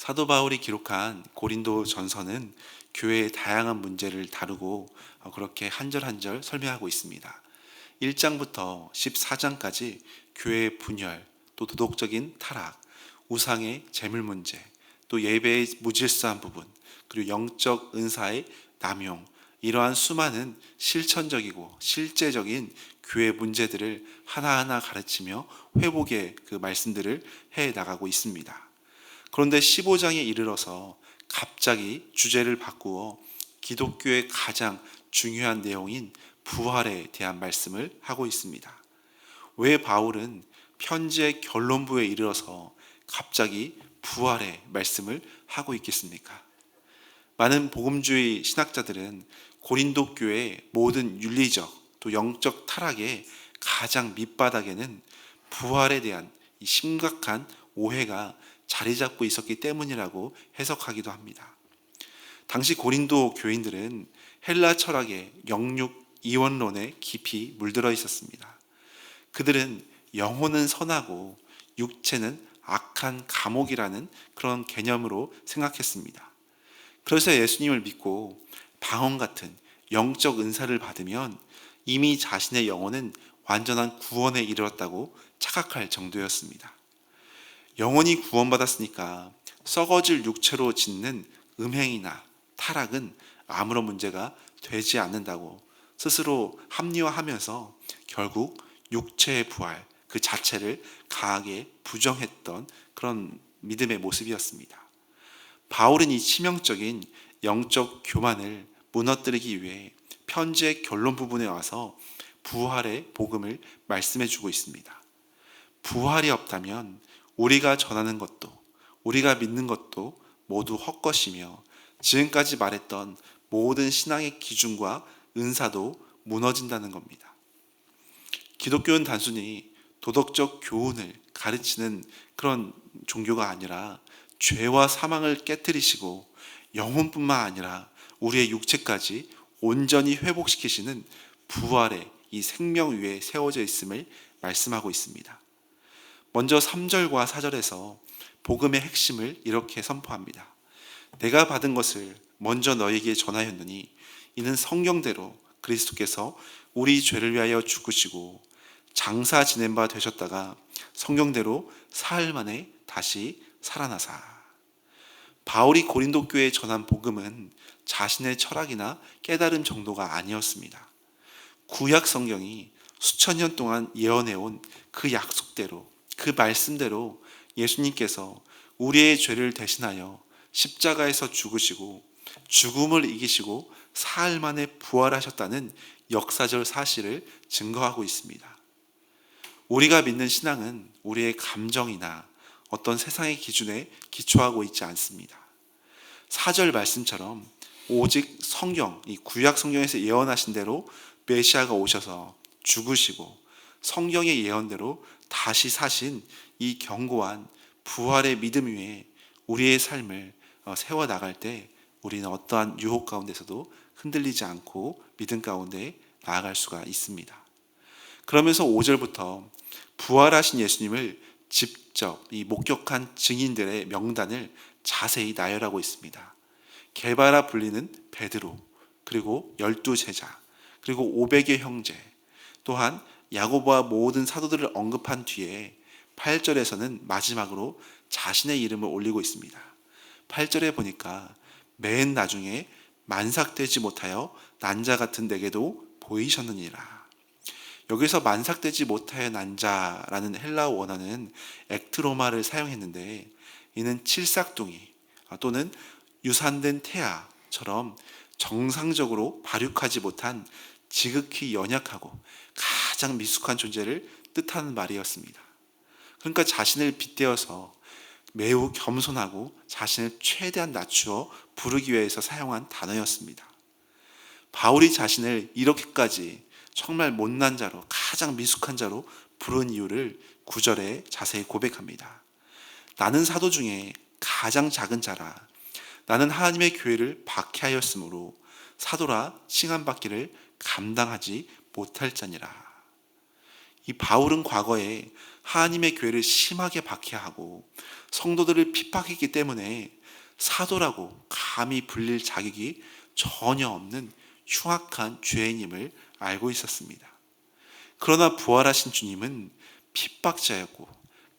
사도 바울이 기록한 고린도 전서는 교회의 다양한 문제를 다루고 그렇게 한 절 한 절 설명하고 있습니다. 1장부터 14장까지 교회의 분열, 또 도덕적인 타락, 우상의 재물 문제, 또 예배의 무질서한 부분, 그리고 영적 은사의 남용, 이러한 수많은 실천적이고 실제적인 교회 문제들을 하나하나 가르치며 회복의 그 말씀들을 해 나가고 있습니다. 그런데 15장에 이르러서 갑자기 주제를 바꾸어 기독교의 가장 중요한 내용인 부활에 대한 말씀을 하고 있습니다. 왜 바울은 편지의 결론부에 이르러서 갑자기 부활의 말씀을 하고 있겠습니까? 많은 복음주의 신학자들은 고린도 교회의 모든 윤리적 또 영적 타락의 가장 밑바닥에는 부활에 대한 이 심각한 오해가 자리 잡고 있었기 때문이라고 해석하기도 합니다. 당시 고린도 교인들은 헬라 철학의 영육 이원론에 깊이 물들어 있었습니다. 그들은 영혼은 선하고 육체는 악한 감옥이라는 그런 개념으로 생각했습니다. 그래서 예수님을 믿고 방언 같은 영적 은사를 받으면 이미 자신의 영혼은 완전한 구원에 이르렀다고 착각할 정도였습니다. 영혼이 구원받았으니까 썩어질 육체로 짓는 음행이나 타락은 아무런 문제가 되지 않는다고 스스로 합리화하면서 결국 육체의 부활 그 자체를 강하게 부정했던 그런 믿음의 모습이었습니다. 바울은 이 치명적인 영적 교만을 무너뜨리기 위해 편지의 결론 부분에 와서 부활의 복음을 말씀해 주고 있습니다. 부활이 없다면 우리가 전하는 것도 우리가 믿는 것도 모두 헛것이며 지금까지 말했던 모든 신앙의 기준과 은사도 무너진다는 겁니다. 기독교는 단순히 도덕적 교훈을 가르치는 그런 종교가 아니라 죄와 사망을 깨뜨리시고 영혼뿐만 아니라 우리의 육체까지 온전히 회복시키시는 부활의 이 생명 위에 세워져 있음을 말씀하고 있습니다. 먼저 3절과 4절에서 복음의 핵심을 이렇게 선포합니다. 내가 받은 것을 먼저 너에게 전하였느니 이는 성경대로 그리스도께서 우리 죄를 위하여 죽으시고 장사 지낸 바 되셨다가 성경대로 사흘 만에 다시 살아나사. 바울이 고린도 교회에 전한 복음은 자신의 철학이나 깨달음 정도가 아니었습니다. 구약 성경이 수천 년 동안 예언해온 그 약속대로 그 말씀대로 예수님께서 우리의 죄를 대신하여 십자가에서 죽으시고 죽음을 이기시고 사흘 만에 부활하셨다는 역사적 사실을 증거하고 있습니다. 우리가 믿는 신앙은 우리의 감정이나 어떤 세상의 기준에 기초하고 있지 않습니다. 4절 말씀처럼 오직 성경, 이 구약 성경에서 예언하신 대로 메시아가 오셔서 죽으시고 성경의 예언대로 다시 사신 이 견고한 부활의 믿음 위에 우리의 삶을 세워나갈 때 우리는 어떠한 유혹 가운데서도 흔들리지 않고 믿음 가운데 나아갈 수가 있습니다. 그러면서 5절부터 부활하신 예수님을 직접 이 목격한 증인들의 명단을 자세히 나열하고 있습니다. 게바라 불리는 베드로, 그리고 12제자, 그리고 500의 형제, 또한 야고보와 모든 사도들을 언급한 뒤에 8절에서는 마지막으로 자신의 이름을 올리고 있습니다. 8절에 보니까 맨 나중에 만삭되지 못하여 난 자 같은 내게도 보이셨느니라. 여기서 만삭되지 못하여 난 자라는 헬라어 원어는 액트로마를 사용했는데 이는 칠삭둥이 또는 유산된 태아처럼 정상적으로 발육하지 못한 지극히 연약하고 가장 미숙한 존재를 뜻하는 말이었습니다. 그러니까 자신을 빗대어서 매우 겸손하고 자신을 최대한 낮추어 부르기 위해서 사용한 단어였습니다. 바울이 자신을 이렇게까지 정말 못난 자로 가장 미숙한 자로 부른 이유를 9절에 자세히 고백합니다. 나는 사도 중에 가장 작은 자라. 나는 하나님의 교회를 박해하였으므로 사도라 칭함받기를 감당하지 못할 자니라. 이 바울은 과거에 하나님의 교회를 심하게 박해하고 성도들을 핍박했기 때문에 사도라고 감히 불릴 자격이 전혀 없는 흉악한 죄인임을 알고 있었습니다. 그러나 부활하신 주님은 핍박자였고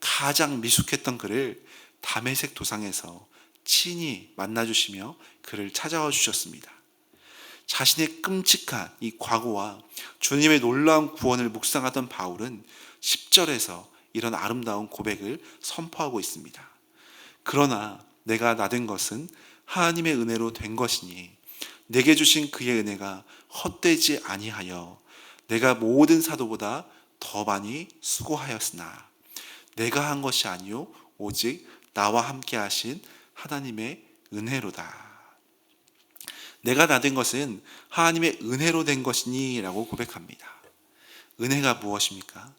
가장 미숙했던 그를 다메섹 도상에서 친히 만나주시며 그를 찾아와 주셨습니다. 자신의 끔찍한 이 과거와 주님의 놀라운 구원을 묵상하던 바울은 10절에서 이런 아름다운 고백을 선포하고 있습니다. 그러나 내가 나된 것은 하나님의 은혜로 된 것이니 내게 주신 그의 은혜가 헛되지 아니하여 내가 모든 사도보다 더 많이 수고하였으나 내가 한 것이 아니요 오직 나와 함께 하신 하나님의 은혜로다. 내가 나된 것은 하나님의 은혜로 된 것이니 라고 고백합니다. 은혜가 무엇입니까?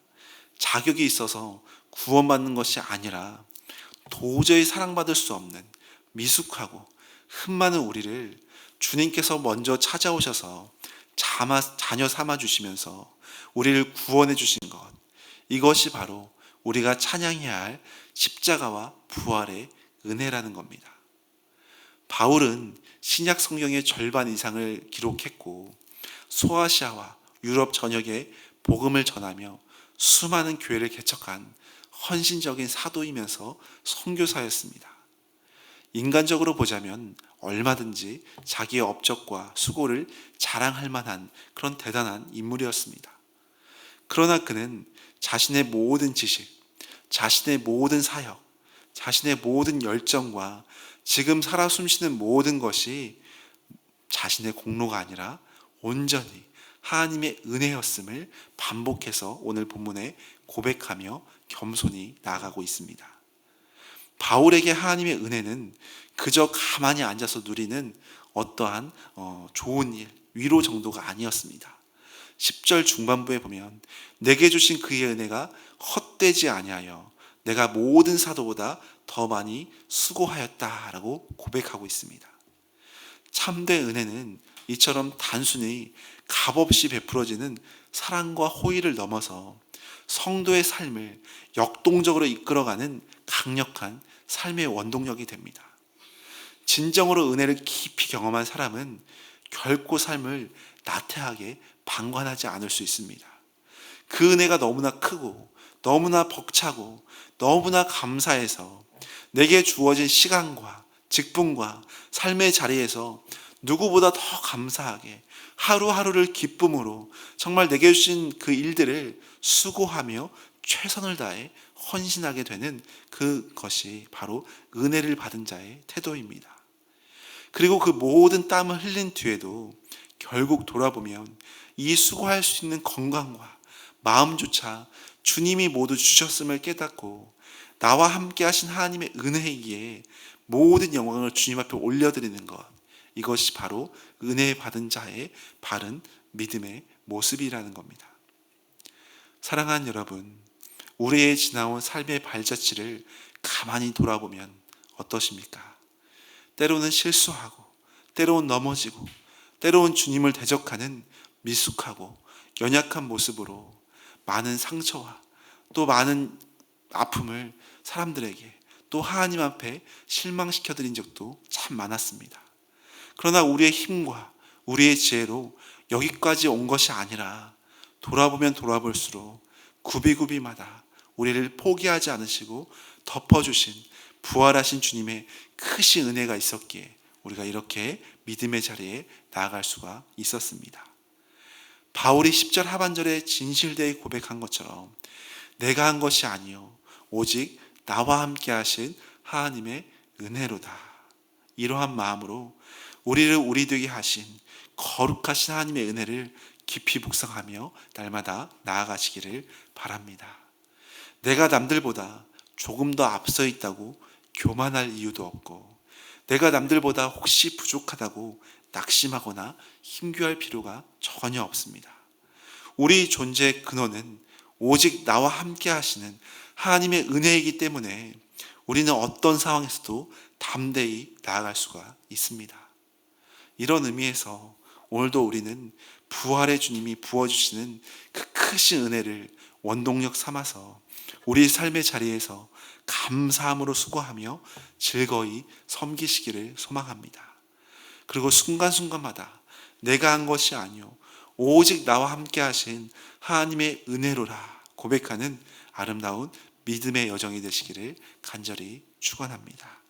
자격이 있어서 구원받는 것이 아니라 도저히 사랑받을 수 없는 미숙하고 흠 많은 우리를 주님께서 먼저 찾아오셔서 자녀 삼아 주시면서 우리를 구원해 주신 것, 이것이 바로 우리가 찬양해야 할 십자가와 부활의 은혜라는 겁니다. 바울은 신약 성경의 절반 이상을 기록했고 소아시아와 유럽 전역에 복음을 전하며 수많은 교회를 개척한 헌신적인 사도이면서 선교사였습니다. 인간적으로 보자면 얼마든지 자기의 업적과 수고를 자랑할 만한 그런 대단한 인물이었습니다. 그러나 그는 자신의 모든 지식, 자신의 모든 사역, 자신의 모든 열정과 지금 살아 숨쉬는 모든 것이 자신의 공로가 아니라 온전히 하나님의 은혜였음을 반복해서 오늘 본문에 고백하며 겸손히 나아가고 있습니다. 바울에게 하나님의 은혜는 그저 가만히 앉아서 누리는 어떠한 좋은 일, 위로 정도가 아니었습니다. 10절 중반부에 보면 내게 주신 그의 은혜가 헛되지 아니하여 내가 모든 사도보다 더 많이 수고하였다라고 고백하고 있습니다. 참된 은혜는 이처럼 단순히 값없이 베풀어지는 사랑과 호의를 넘어서 성도의 삶을 역동적으로 이끌어가는 강력한 삶의 원동력이 됩니다. 진정으로 은혜를 깊이 경험한 사람은 결코 삶을 나태하게 방관하지 않을 수 있습니다. 그 은혜가 너무나 크고 너무나 벅차고 너무나 감사해서 내게 주어진 시간과 직분과 삶의 자리에서 누구보다 더 감사하게 하루하루를 기쁨으로 정말 내게 주신 그 일들을 수고하며 최선을 다해 헌신하게 되는 그것이 바로 은혜를 받은 자의 태도입니다. 그리고 그 모든 땀을 흘린 뒤에도 결국 돌아보면 이 수고할 수 있는 건강과 마음조차 주님이 모두 주셨음을 깨닫고 나와 함께 하신 하나님의 은혜이기에 모든 영광을 주님 앞에 올려드리는 것, 이것이 바로 은혜 받은 자의 바른 믿음의 모습이라는 겁니다. 사랑하는 여러분, 우리의 지나온 삶의 발자취를 가만히 돌아보면 어떠십니까? 때로는 실수하고, 때로는 넘어지고, 때로는 주님을 대적하는 미숙하고 연약한 모습으로 많은 상처와 또 많은 아픔을 사람들에게 또 하나님 앞에 실망시켜드린 적도 참 많았습니다. 그러나 우리의 힘과 우리의 지혜로 여기까지 온 것이 아니라 돌아보면 돌아볼수록 굽이굽이마다 우리를 포기하지 않으시고 덮어주신 부활하신 주님의 크신 은혜가 있었기에 우리가 이렇게 믿음의 자리에 나아갈 수가 있었습니다. 바울이 10절 하반절에 진실되이 고백한 것처럼 내가 한 것이 아니요 오직 나와 함께 하신 하나님의 은혜로다. 이러한 마음으로 우리를 우리 되게 하신 거룩하신 하나님의 은혜를 깊이 묵상하며 날마다 나아가시기를 바랍니다. 내가 남들보다 조금 더 앞서 있다고 교만할 이유도 없고 내가 남들보다 혹시 부족하다고 낙심하거나 힘겨워할 필요가 전혀 없습니다. 우리 존재의 근원은 오직 나와 함께 하시는 하나님의 은혜이기 때문에 우리는 어떤 상황에서도 담대히 나아갈 수가 있습니다. 이런 의미에서 오늘도 우리는 부활의 주님이 부어주시는 그 크신 은혜를 원동력 삼아서 우리 삶의 자리에서 감사함으로 수고하며 즐거이 섬기시기를 소망합니다. 그리고 순간순간마다 내가 한 것이 아니요 오직 나와 함께 하신 하나님의 은혜로라 고백하는 아름다운 믿음의 여정이 되시기를 간절히 축원합니다.